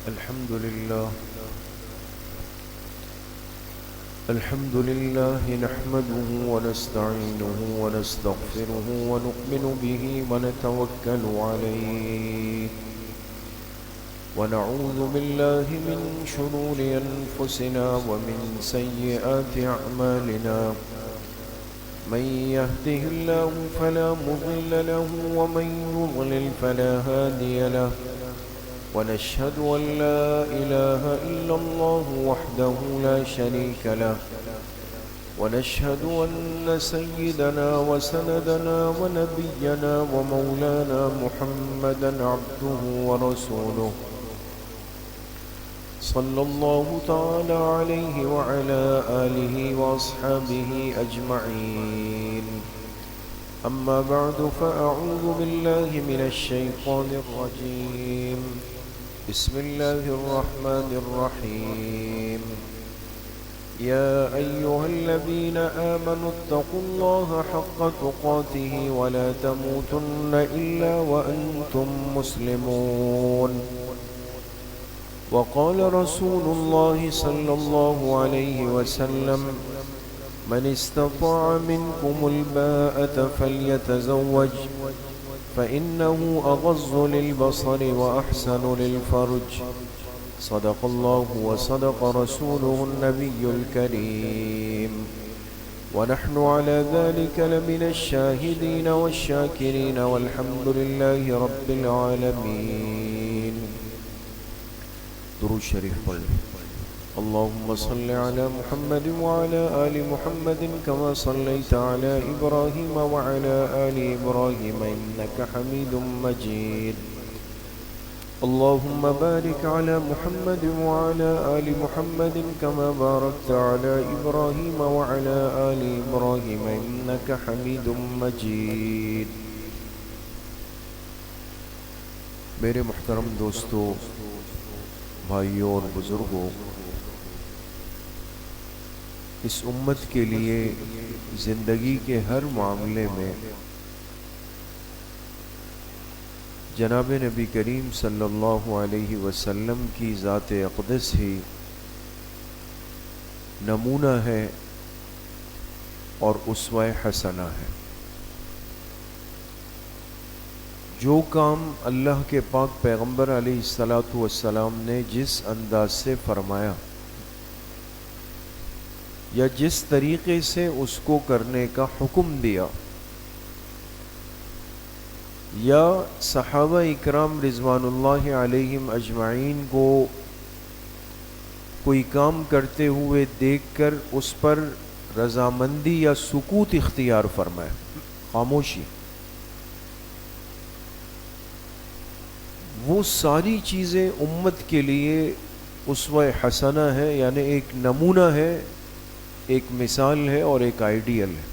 الحمد لله نحمده ونستعينه ونستغفره ونؤمن به ونتوكل عليه ونعوذ بالله من شرور أنفسنا ومن سيئات أعمالنا من يهده الله فلا مضل له ومن يضلل فلا هادي له ونشهد أن لا إله إلا الله وحده لا شريك له ونشهد أن سيدنا وسندنا ونبينا ومولانا محمدا عبده ورسوله صلى الله تعالى عليه وعلى آله وأصحابه أجمعين أما بعد فأعوذ بالله من الشيطان الرجيم بسم الله الرحمن الرحيم يا أيها الذين آمنوا اتقوا الله حق تقاته ولا تموتن إلا وأنتم مسلمون وقال رسول الله صلى الله عليه وسلم من استطاع منكم الباءة فليتزوج فإنه أغض للبصر وأحسن للفرج صدق الله وصدق رسوله النبي الكريم ونحن على ذلك لمن الشاهدين والشاكرين والحمد لله رب العالمين. درود شریف پڑھ لیں. اللهم صل على محمد وعلى آل محمد كما صليت على إبراهيم وعلى آل إبراهيم إنك حميد مجيد. اللهم بارك على محمد وعلى آل محمد كما باركت على إبراهيم وعلى آل إبراهيم إنك حميد مجيد. میرے محترم دوستو، بھائیوں اور بزرگوں، اس امت کے لیے زندگی کے ہر معاملے میں جناب نبی کریم صلی اللہ علیہ وسلم کی ذات اقدس ہی نمونہ ہے اور اسوہ حسنہ ہے. جو کام اللہ کے پاک پیغمبر علیہ السلام نے جس انداز سے فرمایا یا جس طریقے سے اس کو کرنے کا حکم دیا، یا صحابہ اکرام رضوان اللہ علیہم اجمعین کو کوئی کام کرتے ہوئے دیکھ کر اس پر رضامندی یا سکوت اختیار فرمایا، خاموشی، وہ ساری چیزیں امت کے لیے اسوہ حسنہ ہے، یعنی ایک نمونہ ہے، ایک مثال ہے اور ایک آئیڈیل ہے.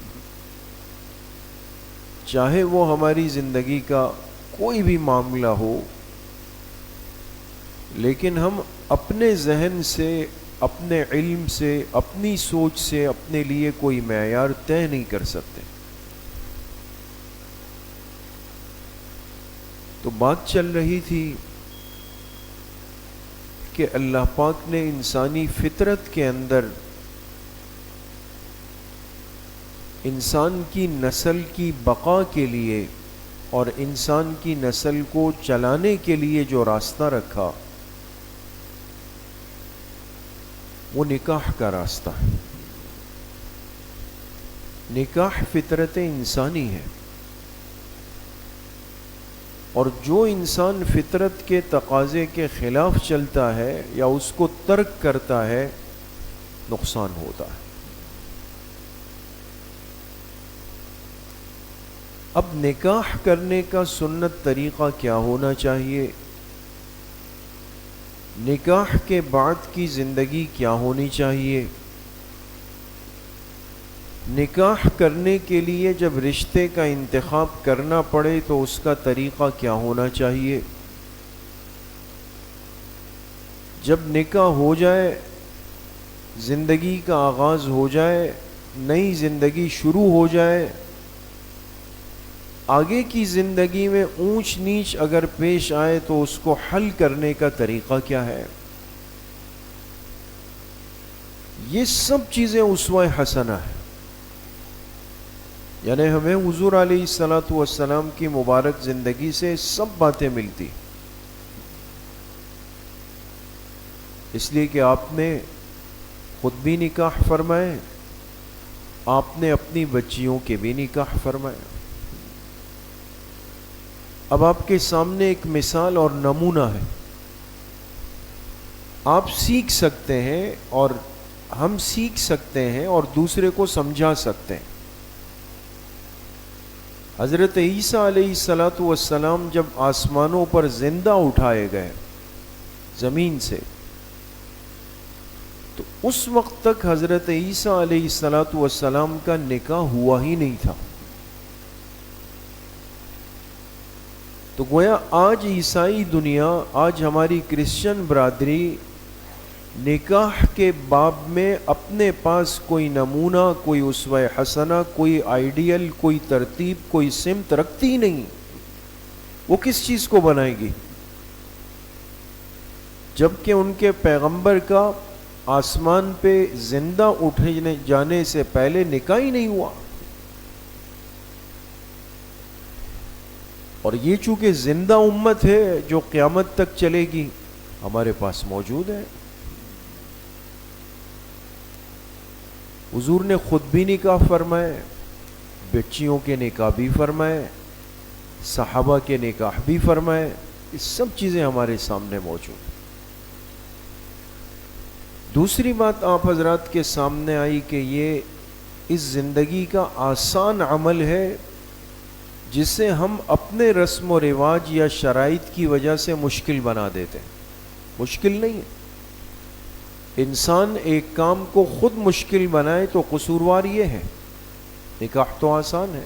چاہے وہ ہماری زندگی کا کوئی بھی معاملہ ہو، لیکن ہم اپنے ذہن سے، اپنے علم سے، اپنی سوچ سے اپنے لیے کوئی معیار طے نہیں کر سکتے. تو بات چل رہی تھی کہ اللہ پاک نے انسانی فطرت کے اندر انسان کی نسل کی بقا کے لیے اور انسان کی نسل کو چلانے کے لیے جو راستہ رکھا وہ نکاح کا راستہ ہے. نکاح فطرت انسانی ہے، اور جو انسان فطرت کے تقاضے کے خلاف چلتا ہے یا اس کو ترک کرتا ہے نقصان ہوتا ہے. اب نکاح کرنے کا سنت طریقہ کیا ہونا چاہیے؟ نکاح کے بعد کی زندگی کیا ہونی چاہیے؟ نکاح کرنے کے لیے جب رشتے کا انتخاب کرنا پڑے تو اس کا طریقہ کیا ہونا چاہیے؟ جب نکاح ہو جائے، زندگی کا آغاز ہو جائے، نئی زندگی شروع ہو جائے، آگے کی زندگی میں اونچ نیچ اگر پیش آئے تو اس کو حل کرنے کا طریقہ کیا ہے. یہ سب چیزیں اسوہ حسنہ ہیں. یعنی ہمیں حضور علیہ الصلوۃ والسلام کی مبارک زندگی سے سب باتیں ملتی، اس لیے کہ آپ نے خود بھی نکاح فرمائے، آپ نے اپنی بچیوں کے بھی نکاح فرمائے. اب آپ کے سامنے ایک مثال اور نمونہ ہے، آپ سیکھ سکتے ہیں اور ہم سیکھ سکتے ہیں اور دوسرے کو سمجھا سکتے ہیں. حضرت عیسیٰ علیہ الصلوۃ والسلام جب آسمانوں پر زندہ اٹھائے گئے زمین سے، تو اس وقت تک حضرت عیسیٰ علیہ الصلوۃ والسلام کا نکاح ہوا ہی نہیں تھا. تو گویا آج عیسائی دنیا، آج ہماری کرسچن برادری نکاح کے باب میں اپنے پاس کوئی نمونہ، کوئی اسوہ حسنہ، کوئی آئیڈیل، کوئی ترتیب، کوئی سمت رکھتی ہی نہیں. وہ کس چیز کو بنائے گی جبکہ ان کے پیغمبر کا آسمان پہ زندہ اٹھنے جانے سے پہلے نکاح ہی نہیں ہوا. اور یہ چونکہ زندہ امت ہے جو قیامت تک چلے گی، ہمارے پاس موجود ہے. حضور نے خود بھی نکاح فرمائے، بچیوں کے نکاح بھی فرمائے، صحابہ کے نکاح بھی فرمائے. یہ سب چیزیں ہمارے سامنے موجود. دوسری بات آپ حضرات کے سامنے آئی کہ یہ اس زندگی کا آسان عمل ہے جسے ہم اپنے رسم و رواج یا شرائط کی وجہ سے مشکل بنا دیتے ہیں. مشکل نہیں ہے. انسان ایک کام کو خود مشکل بنائے تو قصوروار یہ ہے. نکاح تو آسان ہے.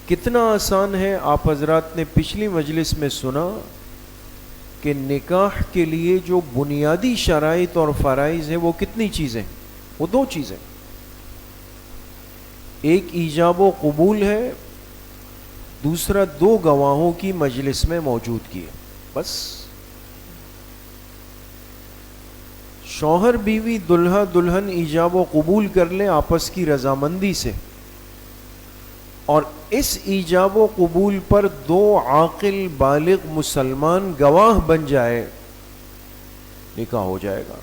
کتنا آسان ہے آپ حضرات نے پچھلی مجلس میں سنا کہ نکاح کے لیے جو بنیادی شرائط اور فرائض ہیں وہ کتنی چیزیں؟ وہ 2 چیزیں. ایک ایجاب و قبول ہے، دوسرا 2 گواہوں کی مجلس میں موجودگی ہے. بس شوہر بیوی دلہا دلہن ایجاب و قبول کر لیں آپس کی رضامندی سے، اور اس ایجاب و قبول پر 2 عاقل بالغ مسلمان گواہ بن جائے، نکاح ہو جائے گا.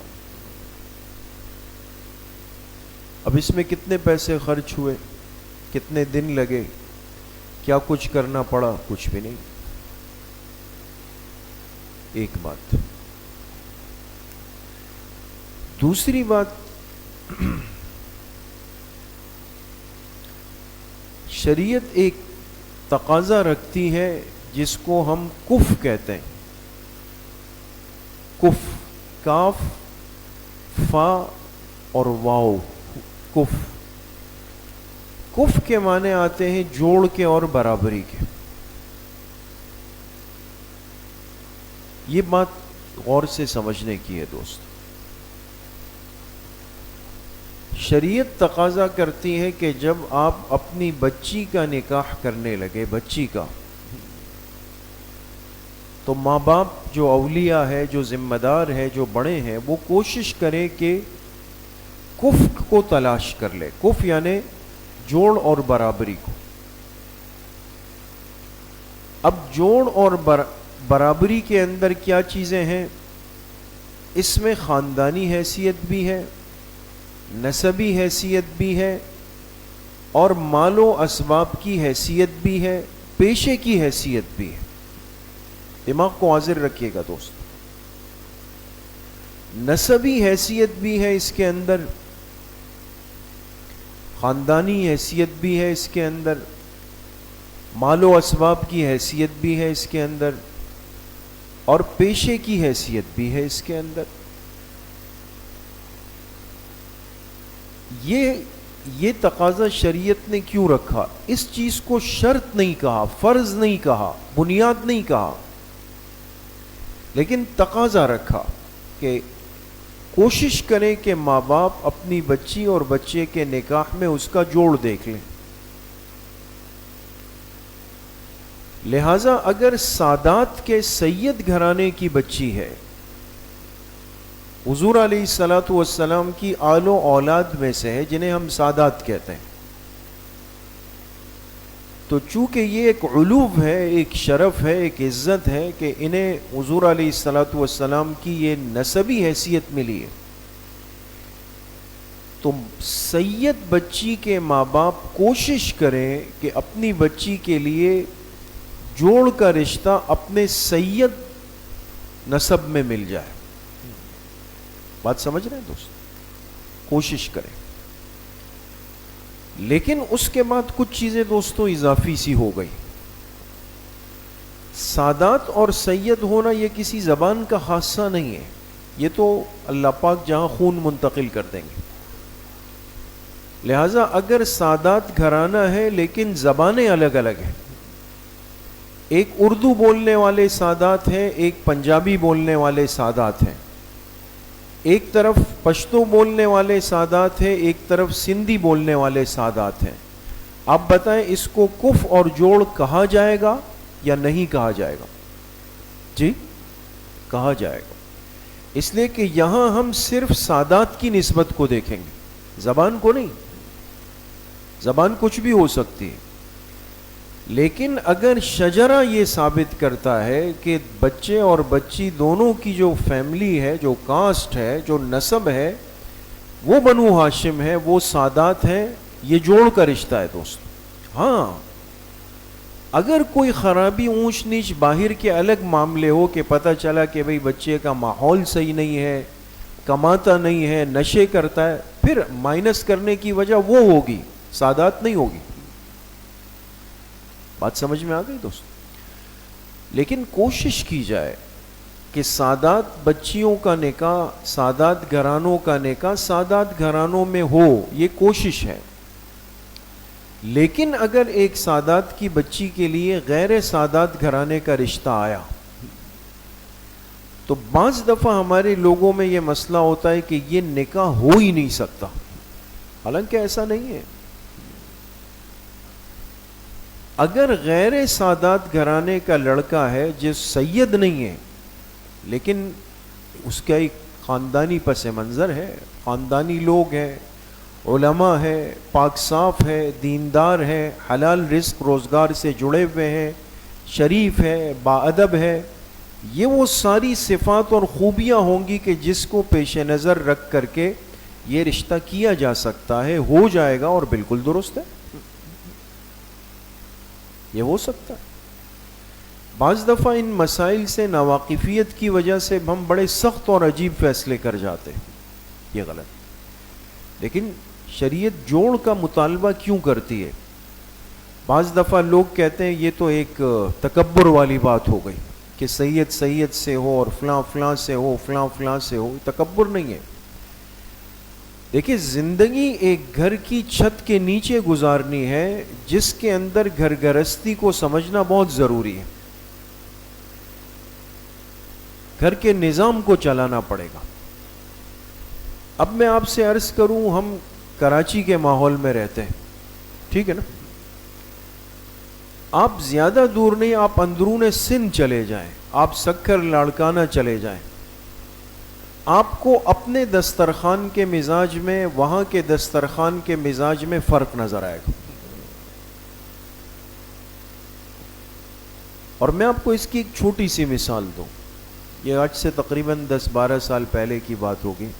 اب اس میں کتنے پیسے خرچ ہوئے، کتنے دن لگے، کیا کچھ کرنا پڑا؟ کچھ بھی نہیں. ایک بات. دوسری بات، شریعت ایک تقاضا رکھتی ہے جس کو ہم کف کہتے ہیں. کف، کاف، فا اور واو. کف. کف کے معنی آتے ہیں جوڑ کے اور برابری کے. یہ بات غور سے سمجھنے کی ہے دوست. شریعت تقاضا کرتی ہے کہ جب آپ اپنی بچی کا نکاح کرنے لگے، بچی کا، تو ماں باپ جو اولیاء ہے، جو ذمہ دار ہے، جو بڑے ہیں، وہ کوشش کرے کہ کف کو تلاش کر لے. کف یعنی جوڑ اور برابری کو. اب جوڑ اور برابری کے اندر کیا چیزیں ہیں؟ اس میں خاندانی حیثیت بھی ہے، نسبی حیثیت بھی ہے، اور مال و اسباب کی حیثیت بھی ہے، پیشے کی حیثیت بھی ہے. دماغ کو حاضر رکھیے گا دوست. نسبی حیثیت بھی ہے اس کے اندر، خاندانی حیثیت بھی ہے اس کے اندر، مال و اسباب کی حیثیت بھی ہے اس کے اندر، اور پیشے کی حیثیت بھی ہے اس کے اندر. یہ تقاضا شریعت نے کیوں رکھا؟ اس چیز کو شرط نہیں کہا، فرض نہیں کہا، بنیاد نہیں کہا، لیکن تقاضا رکھا کہ کوشش کریں کہ ماں باپ اپنی بچی اور بچے کے نکاح میں اس کا جوڑ دیکھ لیں. لہٰذا اگر سادات کے سید گھرانے کی بچی ہے، حضور علیہ الصلوۃ والسلام کی آل و اولاد میں سے ہے جنہیں ہم سادات کہتے ہیں، تو چونکہ یہ ایک علوم ہے، ایک شرف ہے، ایک عزت ہے کہ انہیں حضور علیہ الصلوۃ والسلام کی یہ نسبی حیثیت ملی ہے، تو سید بچی کے ماں باپ کوشش کریں کہ اپنی بچی کے لیے جوڑ کا رشتہ اپنے سید نسب میں مل جائے۔ بات سمجھ رہے ہیں دوست؟ کوشش کریں، لیکن اس کے بعد کچھ چیزیں دوستوں اضافی سی ہو گئی۔ سادات اور سید ہونا یہ کسی زبان کا حادثہ نہیں ہے، یہ تو اللہ پاک جہاں خون منتقل کر دیں گے۔ لہٰذا اگر سادات گھرانہ ہے لیکن زبانیں الگ الگ ہیں، ایک اردو بولنے والے سادات ہیں، ایک پنجابی بولنے والے سادات ہیں، ایک طرف پشتو بولنے والے سادات ہیں، ایک طرف سندھی بولنے والے سادات ہیں، آپ بتائیں اس کو کف اور جوڑ کہا جائے گا یا نہیں کہا جائے گا؟ جی کہا جائے گا، اس لیے کہ یہاں ہم صرف سادات کی نسبت کو دیکھیں گے، زبان کو نہیں۔ زبان کچھ بھی ہو سکتی ہے، لیکن اگر شجرہ یہ ثابت کرتا ہے کہ بچے اور بچی دونوں کی جو فیملی ہے، جو کاسٹ ہے، جو نسب ہے، وہ بنو ہاشم ہے، وہ سادات ہیں، یہ جوڑ کا رشتہ ہے دوست۔ ہاں اگر کوئی خرابی اونچ نیچ باہر کے الگ معاملے ہو کہ پتہ چلا کہ بھئی بچے کا ماحول صحیح نہیں ہے، کماتا نہیں ہے، نشے کرتا ہے، پھر مائنس کرنے کی وجہ وہ ہوگی، سادات نہیں ہوگی۔ بات سمجھ میں آ گئی دوست؟ لیکن کوشش کی جائے کہ سادات بچیوں کا نکاح، سادات گھرانوں کا نکاح سادات گھرانوں میں ہو، یہ کوشش ہے۔ لیکن اگر ایک سادات کی بچی کے لیے غیر سادات گھرانے کا رشتہ آیا تو بعض دفعہ ہمارے لوگوں میں یہ مسئلہ ہوتا ہے کہ یہ نکاح ہو ہی نہیں سکتا، حالانکہ ایسا نہیں ہے۔ اگر غیر سادات گھرانے کا لڑکا ہے جو سید نہیں ہے لیکن اس کا ایک خاندانی پس منظر ہے، خاندانی لوگ ہیں، علماء ہے، پاک صاف ہے، دیندار ہے، حلال رزق روزگار سے جڑے ہوئے ہیں، شریف ہے، باادب ہے، یہ وہ ساری صفات اور خوبیاں ہوں گی کہ جس کو پیش نظر رکھ کر کے یہ رشتہ کیا جا سکتا ہے، ہو جائے گا اور بالکل درست ہے، یہ ہو سکتا ہے۔ بعض دفعہ ان مسائل سے ناواقفیت کی وجہ سے ہم بڑے سخت اور عجیب فیصلے کر جاتے ہیں، یہ غلط۔ لیکن شریعت جوڑ کا مطالبہ کیوں کرتی ہے؟ بعض دفعہ لوگ کہتے ہیں یہ تو ایک تکبر والی بات ہو گئی کہ سید سید سے ہو اور فلاں فلاں سے ہو، فلاں فلاں سے ہو، تکبر نہیں ہے۔ دیکھیں زندگی ایک گھر کی چھت کے نیچے گزارنی ہے جس کے اندر گھر گرہستی کو سمجھنا بہت ضروری ہے، گھر کے نظام کو چلانا پڑے گا۔ اب میں آپ سے عرض کروں، ہم کراچی کے ماحول میں رہتے ہیں، ٹھیک ہے نا؟ آپ زیادہ دور نہیں، آپ اندرون سندھ چلے جائیں، آپ سکھر لاڑکانہ چلے جائیں، آپ کو اپنے دسترخوان کے مزاج میں وہاں کے دسترخوان کے مزاج میں فرق نظر آئے گا۔ اور میں آپ کو اس کی ایک چھوٹی سی مثال دوں، یہ آج سے تقریباً 10-12 سال پہلے کی بات ہوگی۔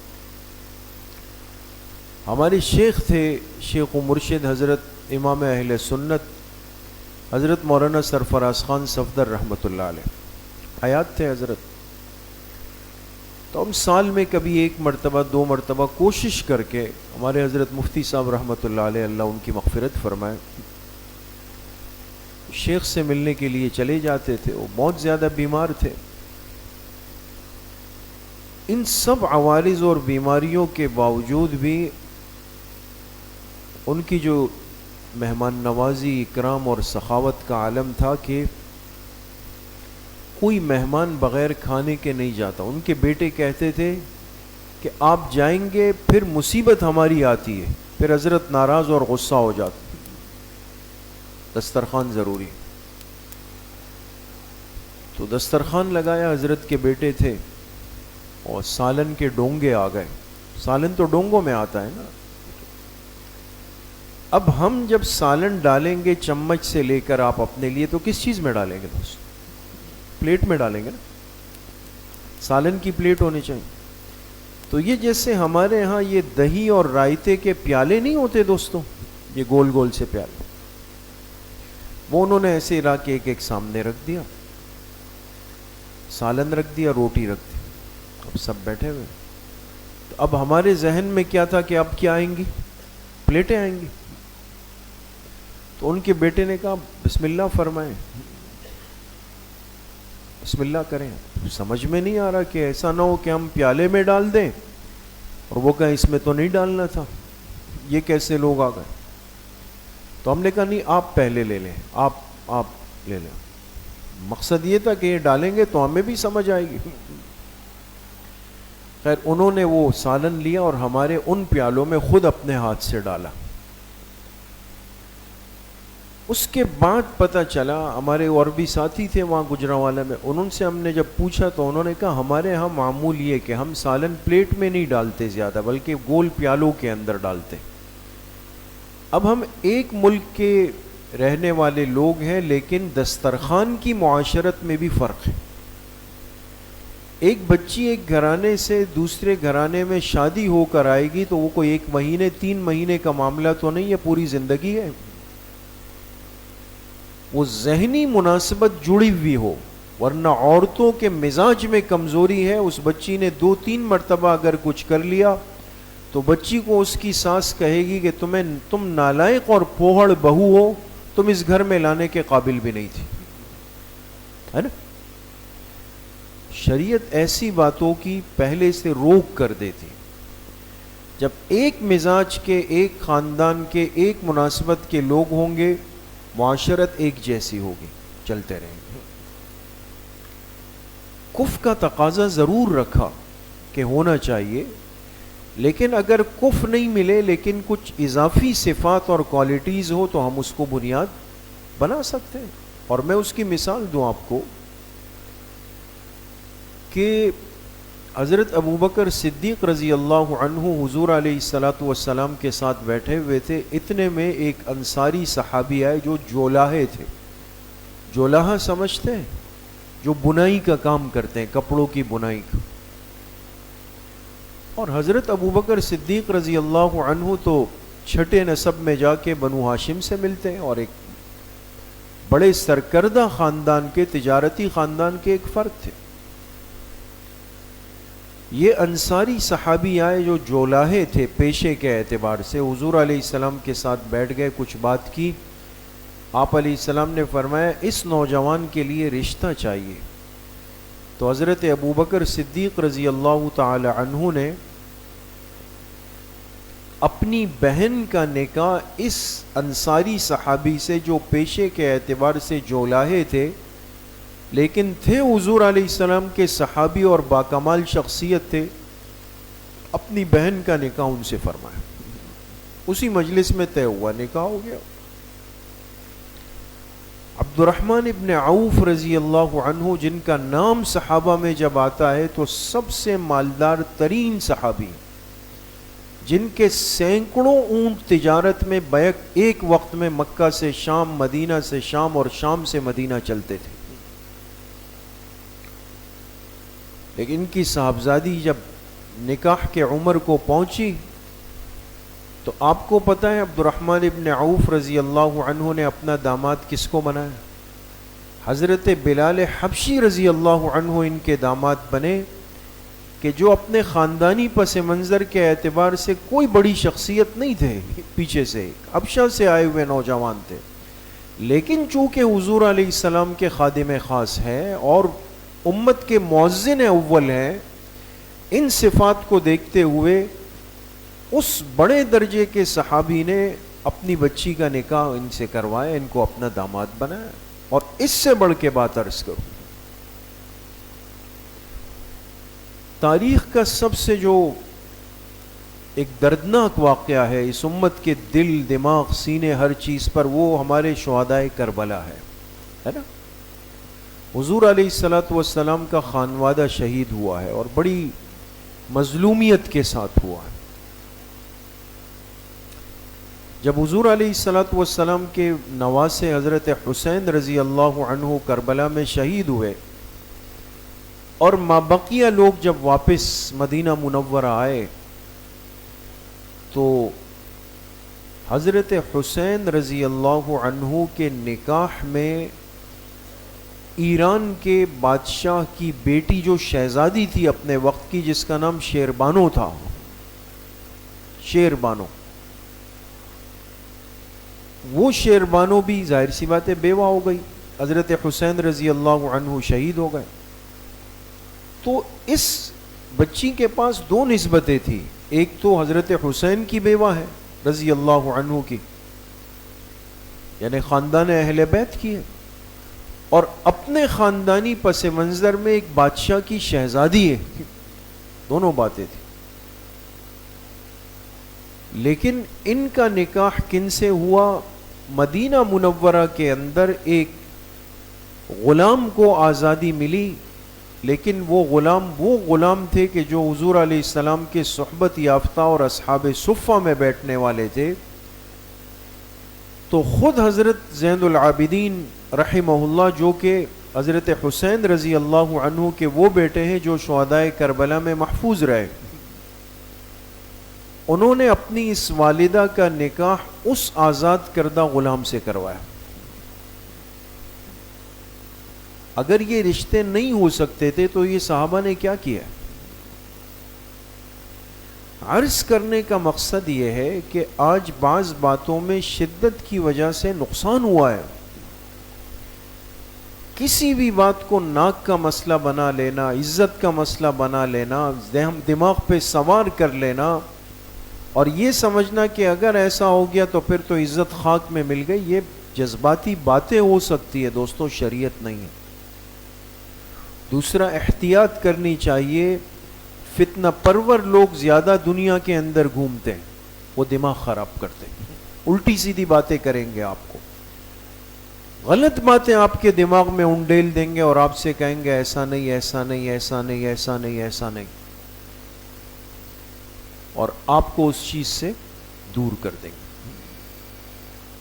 ہمارے شیخ تھے، شیخ و مرشد حضرت امام اہل سنت حضرت مولانا سرفراز خان صفدر رحمۃ اللہ علیہ، حیات تھے حضرت۔ تو ہم سال میں کبھی 1 مرتبہ 2 مرتبہ کوشش کر کے ہمارے حضرت مفتی صاحب رحمۃ اللہ علیہ، اللہ ان کی مغفرت فرمائے، شیخ سے ملنے کے لیے چلے جاتے تھے۔ وہ بہت زیادہ بیمار تھے۔ ان سب عوارض اور بیماریوں کے باوجود بھی ان کی جو مہمان نوازی، اکرام اور سخاوت کا عالم تھا کہ کوئی مہمان بغیر کھانے کے نہیں جاتا۔ ان کے بیٹے کہتے تھے کہ آپ جائیں گے پھر مصیبت ہماری آتی ہے، پھر حضرت ناراض اور غصہ ہو جاتا، دسترخوان ضروری۔ تو دسترخوان لگایا، حضرت کے بیٹے تھے، اور سالن کے ڈونگے آ گئے. سالن تو ڈونگوں میں آتا ہے نا. اب ہم جب سالن ڈالیں گے چمچ سے لے کر آپ اپنے لیے، تو کس چیز میں ڈالیں گے دوست؟ پلیٹ میں ڈالیں گے نا. سالن کی پلیٹ ہونی چاہیے. تو یہ جیسے ہمارے ہاں یہ دہی اور رائتے کے پیالے نہیں ہوتے دوستوں، یہ گول گول سے پیالے، وہ انہوں نے ایسے لا کے ایک ایک سامنے رکھ دیا. سالن رکھ دیا، روٹی رکھ دی، اب سب بیٹھے ہوئے. تو اب ہمارے ذہن میں کیا تھا کہ اب کیا آئیں گی؟ پلیٹیں آئیں گی. تو ان کے بیٹے نے کہا بسم اللہ فرمائیں، بسم اللہ کریں. سمجھ میں نہیں آ رہا کہ ایسا نہ ہو کہ ہم پیالے میں ڈال دیں اور وہ کہیں اس میں تو نہیں ڈالنا تھا، یہ کیسے لوگ آ گئے. تو ہم نے کہا نہیں، آپ پہلے لے لیں، آپ لے لیں. مقصد یہ تھا کہ یہ ڈالیں گے تو ہمیں بھی سمجھ آئے گی. خیر انہوں نے وہ سالن لیا اور ہمارے ان پیالوں میں خود اپنے ہاتھ سے ڈالا. اس کے بعد پتہ چلا، ہمارے اور بھی ساتھی تھے وہاں گجرانوالہ میں، انہوں سے ہم نے جب پوچھا تو انہوں نے کہا ہمارے ہاں معمول یہ کہ ہم سالن پلیٹ میں نہیں ڈالتے زیادہ، بلکہ گول پیالوں کے اندر ڈالتے. اب ہم ایک ملک کے رہنے والے لوگ ہیں، لیکن دسترخوان کی معاشرت میں بھی فرق ہے. ایک بچی ایک گھرانے سے دوسرے گھرانے میں شادی ہو کر آئے گی تو وہ کوئی 1 مہینے 3 مہینے کا معاملہ تو نہیں ہے، پوری زندگی ہے. وہ ذہنی مناسبت جڑی ہوئی ہو، ورنہ عورتوں کے مزاج میں کمزوری ہے. اس بچی نے 2-3 مرتبہ اگر کچھ کر لیا تو بچی کو اس کی ساس کہے گی کہ تم نالائق اور پوہڑ بہو ہو، تم اس گھر میں لانے کے قابل بھی نہیں تھی، ہے نا. شریعت ایسی باتوں کی پہلے سے روک کر دیتی. جب ایک مزاج کے، ایک خاندان کے، ایک مناسبت کے لوگ ہوں گے، معاشرت ایک جیسی ہوگی، چلتے رہیں گے. کف کا تقاضا ضرور رکھا کہ ہونا چاہیے، لیکن اگر کف نہیں ملے لیکن کچھ اضافی صفات اور کوالٹیز ہو تو ہم اس کو بنیاد بنا سکتے ہیں. اور میں اس کی مثال دوں آپ کو کہ حضرت ابوبکر صدیق رضی اللہ عنہ حضور علیہ الصلاۃ والسلام کے ساتھ بیٹھے ہوئے تھے. اتنے میں ایک انصاری صحابی آئے جو جولاہے تھے. جولاہا سمجھتے ہیں؟ جو بنائی کا کام کرتے ہیں، کپڑوں کی بنائی کا. اور حضرت ابوبکر صدیق رضی اللہ عنہ تو چھٹے نسب میں جا کے بنو ہاشم سے ملتے ہیں، اور ایک بڑے سرکردہ خاندان کے، تجارتی خاندان کے ایک فرد تھے. یہ انصاری صحابی آئے جو جولاہے تھے پیشے کے اعتبار سے، حضور علیہ السلام کے ساتھ بیٹھ گئے، کچھ بات کی. آپ علیہ السلام نے فرمایا اس نوجوان کے لیے رشتہ چاہیے. تو حضرت ابوبکر صدیق رضی اللہ تعالی عنہ نے اپنی بہن کا نکاح اس انصاری صحابی سے جو پیشے کے اعتبار سے جولاہے تھے لیکن تھے حضور علیہ السلام کے صحابی اور باکمال شخصیت تھے، اپنی بہن کا نکاح ان سے فرمایا. اسی مجلس میں طے ہوا، نکاح ہو گیا. عبد الرحمن ابن عوف رضی اللہ عنہ، جن کا نام صحابہ میں جب آتا ہے تو سب سے مالدار ترین صحابی، جن کے سینکڑوں اونٹ تجارت میں بیک ایک وقت میں مکہ سے شام، مدینہ سے شام اور شام سے مدینہ چلتے تھے. لیکن ان کی صاحبزادی جب نکاح کے عمر کو پہنچی تو آپ کو پتہ ہے عبد الرحمن ابن عوف رضی اللہ عنہ نے اپنا داماد کس کو بنایا؟ حضرت بلال حبشی رضی اللہ عنہ ان کے داماد بنے، کہ جو اپنے خاندانی پس منظر کے اعتبار سے کوئی بڑی شخصیت نہیں تھے، پیچھے سے حبشہ سے آئے ہوئے نوجوان تھے، لیکن چونکہ حضور علیہ السلام کے خادم خاص ہیں اور امت کے مؤذن اول ہیں، ان صفات کو دیکھتے ہوئے اس بڑے درجے کے صحابی نے اپنی بچی کا نکاح ان سے کروایا، ان کو اپنا داماد بنایا. اور اس سے بڑھ کے بات عرض کروں، تاریخ کا سب سے جو ایک دردناک واقعہ ہے اس امت کے دل، دماغ، سینے، ہر چیز پر، وہ ہمارے شہدائے کربلا ہے نا. حضور علیہ الصلوۃ والسلام کا خانوادہ شہید ہوا ہے اور بڑی مظلومیت کے ساتھ ہوا ہے. جب حضور علیہ الصلوۃ والسلام کے نواسے حضرت حسین رضی اللہ عنہ کربلا میں شہید ہوئے اور مابقیہ لوگ جب واپس مدینہ منورہ آئے تو حضرت حسین رضی اللہ عنہ کے نکاح میں ایران کے بادشاہ کی بیٹی جو شہزادی تھی اپنے وقت کی، جس کا نام شیربانو تھا، شیربانو، وہ شیربانو بھی ظاہر سی بات ہے بیوہ ہو گئی. حضرت حسین رضی اللہ عنہ شہید ہو گئے. تو اس بچی کے پاس دو نسبتیں تھیں، ایک تو حضرت حسین کی بیوہ ہے رضی اللہ عنہ کی، یعنی خاندان اہل بیت کی ہے، اور اپنے خاندانی پس منظر میں ایک بادشاہ کی شہزادی ہے. دونوں باتیں تھیں. لیکن ان کا نکاح کن سے ہوا؟ مدینہ منورہ کے اندر ایک غلام کو آزادی ملی، لیکن وہ غلام تھے کہ جو حضور علیہ السلام کے صحبت یافتہ اور اصحاب صفہ میں بیٹھنے والے تھے. تو خود حضرت زین العابدین رحمہ اللہ، جو کہ حضرت حسین رضی اللہ عنہ کے وہ بیٹے ہیں جو شہدائے کربلا میں محفوظ رہے، انہوں نے اپنی اس والدہ کا نکاح اس آزاد کردہ غلام سے کروایا. اگر یہ رشتے نہیں ہو سکتے تھے تو یہ صحابہ نے کیا کیا؟ عرض کرنے کا مقصد یہ ہے کہ آج بعض باتوں میں شدت کی وجہ سے نقصان ہوا ہے. کسی بھی بات کو ناک کا مسئلہ بنا لینا، عزت کا مسئلہ بنا لینا، دماغ پہ سوار کر لینا اور یہ سمجھنا کہ اگر ایسا ہو گیا تو پھر تو عزت خاک میں مل گئی، یہ جذباتی باتیں ہو سکتی ہے دوستوں، شریعت نہیں ہے. دوسرا، احتیاط کرنی چاہیے. فتنہ پرور لوگ زیادہ دنیا کے اندر گھومتے ہیں، وہ دماغ خراب کرتے ہیں، الٹی سیدھی باتیں کریں گے، آپ کو غلط باتیں آپ کے دماغ میں انڈیل دیں گے اور آپ سے کہیں گے ایسا نہیں، ایسا نہیں، ایسا نہیں، ایسا نہیں، ایسا نہیں، اور آپ کو اس چیز سے دور کر دیں گے.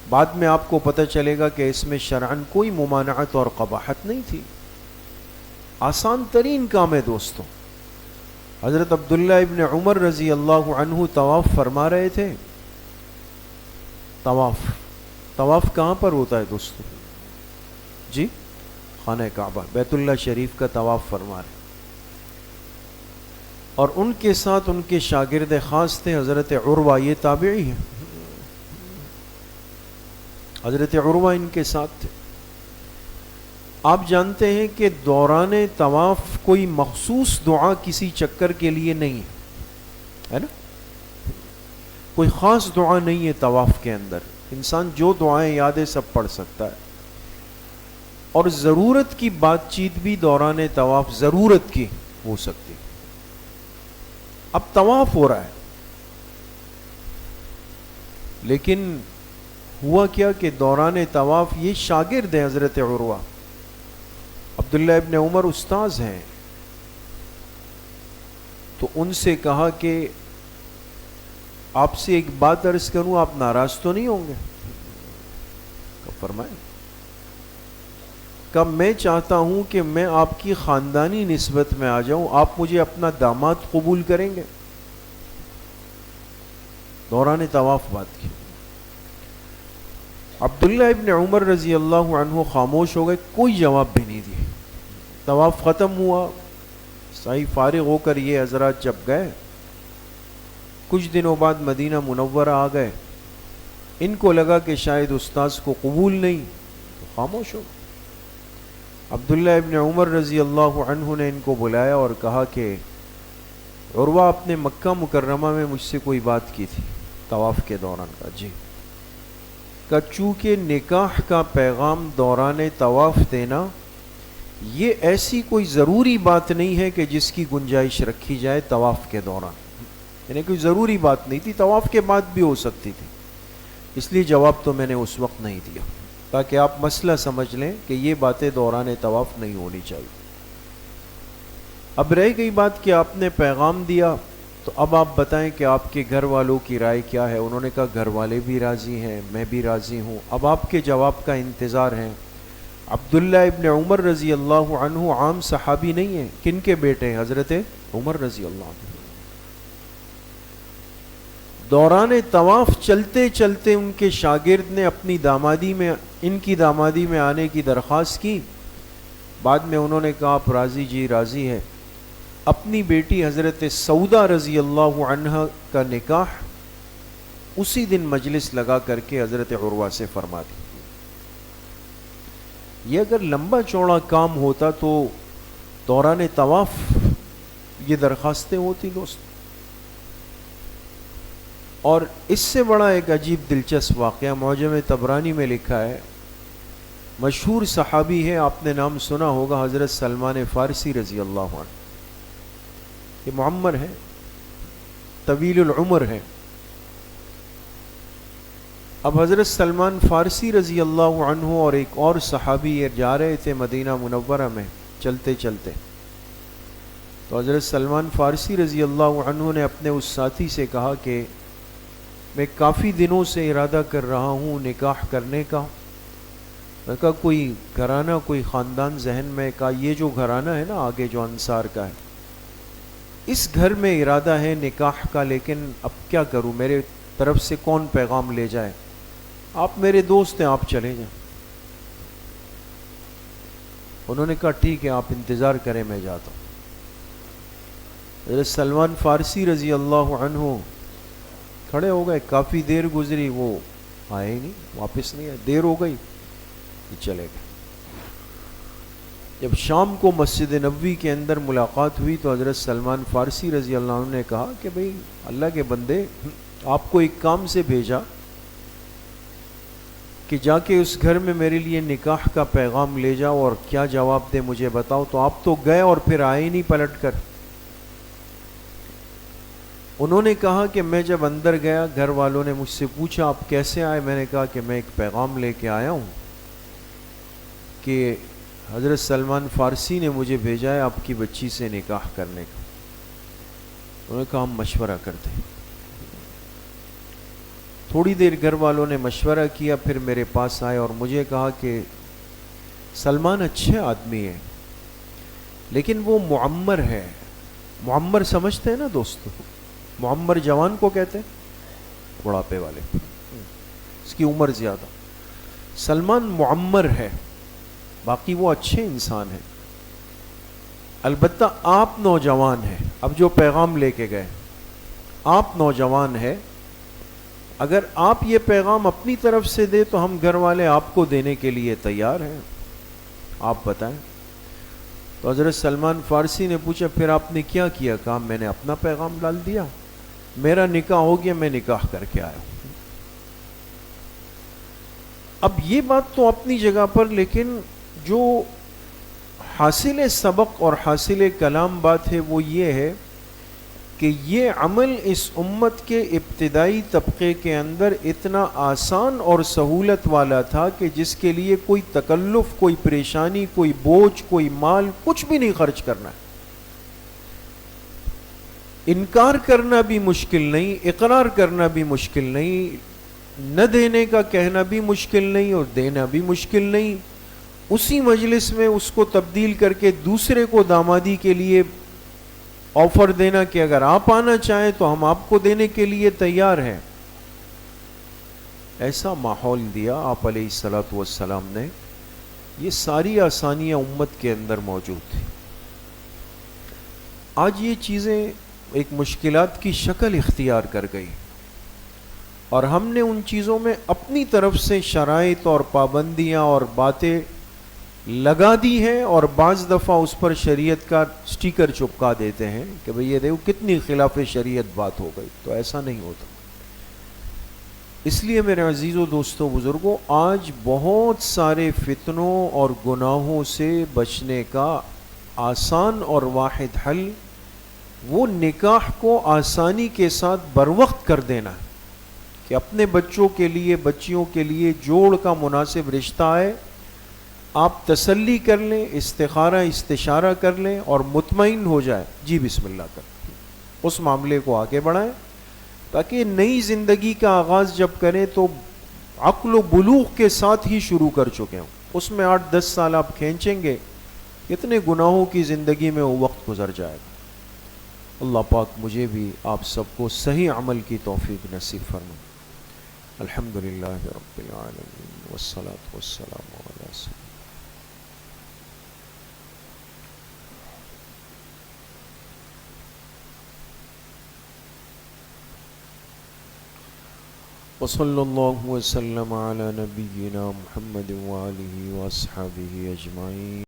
بعد میں آپ کو پتہ چلے گا کہ اس میں شرعاً کوئی ممانعت اور قباحت نہیں تھی. آسان ترین کام ہے دوستوں. حضرت عبداللہ ابن عمر رضی اللہ عنہ طواف فرما رہے تھے. طواف کہاں پر ہوتا ہے دوستوں؟ جی، خانہ کعبہ، بیت اللہ شریف کا طواف فرما رہے، اور ان کے ساتھ ان کے شاگرد خاص تھے حضرت عروہ. یہ تابعی ہیں. حضرت عروہ ان کے ساتھ تھے. آپ جانتے ہیں کہ دوران طواف کوئی مخصوص دعا کسی چکر کے لیے نہیں ہے نا، کوئی خاص دعا نہیں ہے طواف کے اندر. انسان جو دعائیں یاد ہے سب پڑھ سکتا ہے، اور ضرورت کی بات چیت بھی دوران طواف ضرورت کی ہو سکتی. اب طواف ہو رہا ہے، لیکن ہوا کیا کہ دوران طواف یہ شاگرد ہیں حضرت عروہ، عبداللہ ابن عمر استاذ ہیں، تو ان سے کہا کہ آپ سے ایک بات عرض کروں، آپ ناراض تو نہیں ہوں گے؟ فرمائے کہ میں چاہتا ہوں کہ میں آپ کی خاندانی نسبت میں آ جاؤں، آپ مجھے اپنا داماد قبول کریں گے؟ دوران طواف بات کی. عبداللہ ابن عمر رضی اللہ عنہ خاموش ہو گئے، کوئی جواب بھی نہیں دیا. طواف ختم ہوا، سعی فارغ ہو کر یہ حضرات جب گئے، کچھ دنوں بعد مدینہ منورہ آ گئے. ان کو لگا کہ شاید استاذ کو قبول نہیں، تو خاموش ہو. عبداللہ ابن عمر رضی اللہ عنہ نے ان کو بلایا اور کہا کہ عروہ آپ نے مکہ مکرمہ میں مجھ سے کوئی بات کی تھی طواف کے دوران. کا جی، کہ چونکہ نکاح کا پیغام دوران طواف دینا یہ ایسی کوئی ضروری بات نہیں ہے کہ جس کی گنجائش رکھی جائے طواف کے دوران، یعنی کوئی ضروری بات نہیں تھی، طواف کے بعد بھی ہو سکتی تھی، اس لیے جواب تو میں نے اس وقت نہیں دیا. تاکہ آپ مسئلہ سمجھ لیں کہ یہ باتیں دوران طواف نہیں ہونی چاہیے۔ اب رہ گئی بات کہ آپ نے پیغام دیا، تو اب آپ بتائیں کہ آپ کے گھر والوں کی رائے کیا ہے۔ انہوں نے کہا گھر والے بھی راضی ہیں، میں بھی راضی ہوں۔ اب آپ کے جواب کا انتظار ہے۔ عبداللہ ابن عمر رضی اللہ عنہ عام صحابی نہیں ہیں، کن کے بیٹے ہیں؟ حضرت عمر رضی اللہ عنہ۔ دوران طواف چلتے چلتے ان کے شاگرد نے اپنی دامادی میں، ان کی دامادی میں آنے کی درخواست کی۔ بعد میں انہوں نے کہا آپ راضی؟ جی راضی ہے۔ اپنی بیٹی حضرت سودا رضی اللہ عنہ کا نکاح اسی دن مجلس لگا کر کے حضرت عروہ سے فرما دی۔ یہ اگر لمبا چوڑا کام ہوتا تو دوران طواف یہ درخواستیں ہوتی دوست۔ اور اس سے بڑا ایک عجیب دلچسپ واقعہ معجم طبرانی میں لکھا ہے۔ مشہور صحابی ہے، آپ نے نام سنا ہوگا، حضرت سلمان فارسی رضی اللہ عنہ۔ یہ معمر ہے، طویل العمر ہے۔ اب حضرت سلمان فارسی رضی اللہ عنہ اور ایک اور صحابی یہ جا رہے تھے مدینہ منورہ میں چلتے چلتے، تو حضرت سلمان فارسی رضی اللہ عنہ نے اپنے اس ساتھی سے کہا کہ میں کافی دنوں سے ارادہ کر رہا ہوں نکاح کرنے کا۔ میں کہا کوئی گھرانہ، کوئی خاندان ذہن میں؟ کہا یہ جو گھرانہ ہے نا آگے جو انصار کا ہے، اس گھر میں ارادہ ہے نکاح کا، لیکن اب کیا کروں، میرے طرف سے کون پیغام لے جائے؟ آپ میرے دوست ہیں، آپ چلے جائیں۔ انہوں نے کہا ٹھیک ہے، آپ انتظار کریں، میں جاتا ہوں۔ حضرت سلمان فارسی رضی اللہ عنہ کھڑے ہو گئے، کافی دیر گزری، وہ آئے نہیں، واپس نہیں آئے، دیر ہو گئی، چلے گئے۔ جب شام کو مسجد نبوی کے اندر ملاقات ہوئی تو حضرت سلمان فارسی رضی اللہ عنہ نے کہا کہ بھئی اللہ کے بندے، آپ کو ایک کام سے بھیجا کہ جا کے اس گھر میں میرے لیے نکاح کا پیغام لے جاؤ اور کیا جواب دے مجھے بتاؤ، تو آپ تو گئے اور پھر آئے ہی نہیں پلٹ کر۔ انہوں نے کہا کہ میں جب اندر گیا، گھر والوں نے مجھ سے پوچھا آپ کیسے آئے؟ میں نے کہا کہ میں ایک پیغام لے کے آیا ہوں کہ حضرت سلمان فارسی نے مجھے بھیجا ہے آپ کی بچی سے نکاح کرنے کا۔ انہوں نے کہا ہم مشورہ کرتے ہیں۔ تھوڑی دیر گھر والوں نے مشورہ کیا، پھر میرے پاس آئے اور مجھے کہا کہ سلمان اچھے آدمی ہے، لیکن وہ معمر ہے۔ معمر سمجھتے ہیں نا دوستو؟ معمر جوان کو کہتے ہیں، بڑھاپے والے، اس کی عمر زیادہ۔ سلمان معمر ہے، باقی وہ اچھے انسان ہیں، البتہ آپ نوجوان ہیں۔ اب جو پیغام لے کے گئے، آپ نوجوان ہیں، اگر آپ یہ پیغام اپنی طرف سے دے تو ہم گھر والے آپ کو دینے کے لیے تیار ہیں، آپ بتائیں۔ تو حضرت سلمان فارسی نے پوچھا پھر آپ نے کیا کیا؟ کہا میں نے اپنا پیغام ڈال دیا، میرا نکاح ہو گیا، میں نکاح کر کے آیا ہوں۔ اب یہ بات تو اپنی جگہ پر، لیکن جو حاصل سبق اور حاصل کلام بات ہے وہ یہ ہے کہ یہ عمل اس امت کے ابتدائی طبقے کے اندر اتنا آسان اور سہولت والا تھا کہ جس کے لیے کوئی تکلف، کوئی پریشانی، کوئی بوجھ، کوئی مال، کچھ بھی نہیں خرچ کرنا ہے۔ انکار کرنا بھی مشکل نہیں، اقرار کرنا بھی مشکل نہیں، نہ دینے کا کہنا بھی مشکل نہیں اور دینا بھی مشکل نہیں۔ اسی مجلس میں اس کو تبدیل کر کے دوسرے کو دامادی کے لیے آفر دینا کہ اگر آپ آنا چاہیں تو ہم آپ کو دینے کے لیے تیار ہیں۔ ایسا ماحول دیا آپ علیہ الصلوۃ والسلام نے، یہ ساری آسانیاں امت کے اندر موجود تھیں۔ آج یہ چیزیں ایک مشکلات کی شکل اختیار کر گئی اور ہم نے ان چیزوں میں اپنی طرف سے شرائط اور پابندیاں اور باتیں لگا دی ہیں، اور بعض دفعہ اس پر شریعت کا سٹیکر چپکا دیتے ہیں کہ بھئی یہ دیکھو کتنی خلاف شریعت بات ہو گئی۔ تو ایسا نہیں ہوتا۔ اس لیے میرے عزیزو دوستو بزرگوں، آج بہت سارے فتنوں اور گناہوں سے بچنے کا آسان اور واحد حل وہ نکاح کو آسانی کے ساتھ بروقت کر دینا ہے کہ اپنے بچوں کے لیے بچیوں کے لیے جوڑ کا مناسب رشتہ ہے، آپ تسلی کر لیں، استخارہ استشارہ کر لیں اور مطمئن ہو جائے، جی بسم اللہ کر اس معاملے کو آگے بڑھائیں، تاکہ نئی زندگی کا آغاز جب کریں تو عقل و بلوغ کے ساتھ ہی شروع کر چکے ہوں. اس میں 8-10 سال آپ کھینچیں گے، اتنے گناہوں کی زندگی میں وہ وقت گزر جائے گا. اللہ پاک مجھے بھی آپ سب کو صحیح عمل کی توفیق نصیب فرمائے. الحمدللہ رب العالمین والصلاة والسلام علی سیدنا وصلی اللہ وسلم علی نبینا محمد وآلہ واصحابہ اجمعین.